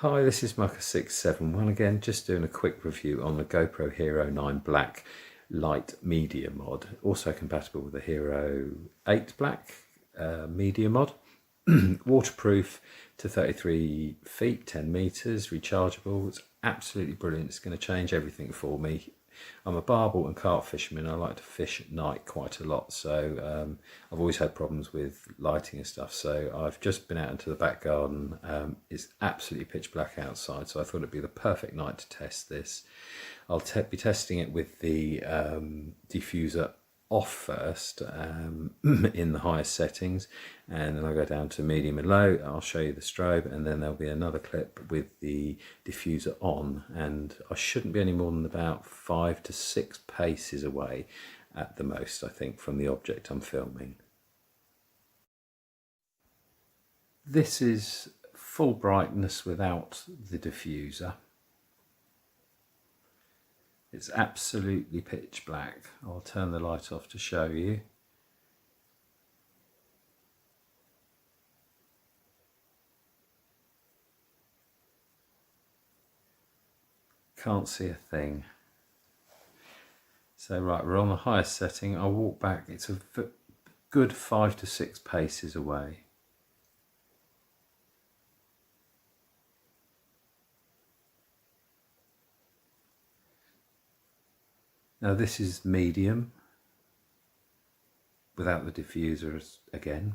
Hi, this is Mucker671 again, just doing a quick review on the Gopro Hero 9 Black Light Media mod, also compatible with the Hero 8 Black Media mod. Waterproof to 33 feet, 10 meters, rechargeable. It's absolutely brilliant. It's going to change everything for me. I'm a barbel and carp fisherman. I like to fish at night quite a lot, so I've always had problems with lighting and stuff. So I've just been out into the back garden. It's absolutely pitch black outside, so I thought it'd be the perfect night to test this. I'll be testing it with the diffuser off first in the highest settings, and then I'll go down to medium and low. I'll show you the strobe, and then there'll be another clip with the diffuser on, and I shouldn't be any more than about 5 to 6 paces away at the most, I think, from the object I'm filming. This is full brightness without the diffuser. It's absolutely pitch black. I'll turn the light off to show you. Can't see a thing. So right, we're on the highest setting. I'll walk back. It's a good 5 to 6 paces away. Now this is medium, without the diffuser again.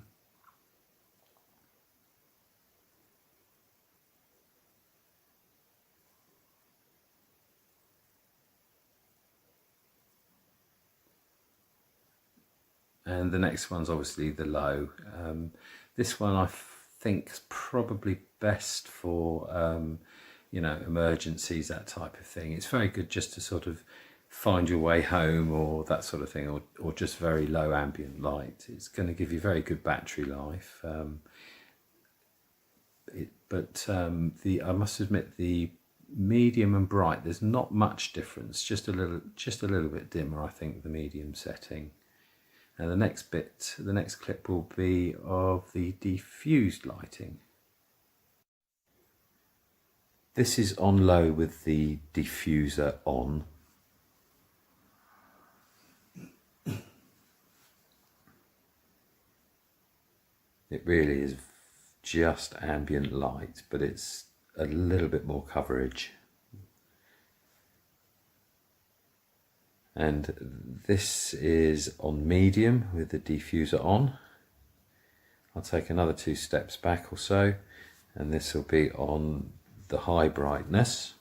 And the next one's obviously the low. This one I think is probably best for, you know, emergencies, that type of thing. It's very good just to sort of find your way home or that sort of thing, or just very low ambient light. It's going to give you very good battery life. I must admit, the medium and bright, there's not much difference, just a little bit dimmer, I think, the medium setting. And the next clip will be of the diffused lighting. This is on low with the diffuser on. It really is just ambient light, but it's a little bit more coverage. And this is on medium with the diffuser on. I'll take another 2 steps back or so, and this will be on the high brightness.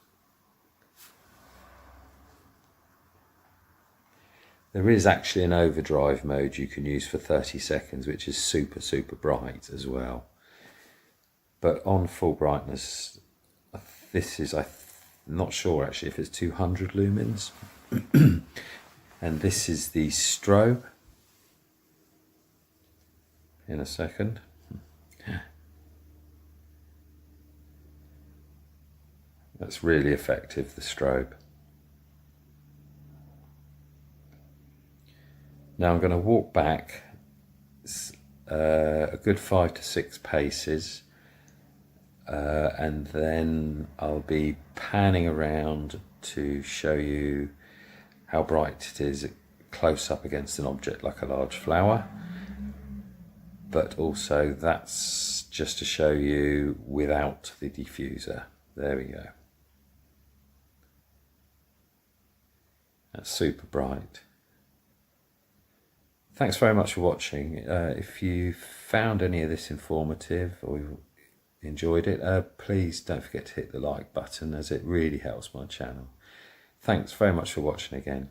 There is actually an overdrive mode you can use for 30 seconds, which is super bright as well. But on full brightness, this is, I'm not sure actually if it's 200 lumens. And this is the strobe in a second. That's really effective, the strobe. Now I'm going to walk back a good 5 to 6 paces, and then I'll be panning around to show you how bright it is close up against an object like a large flower, but also that's just to show you without the diffuser. There we go. That's super bright. Thanks very much for watching. If you found any of this informative or you enjoyed it, please don't forget to hit the like button, as it really helps my channel. Thanks very much for watching again.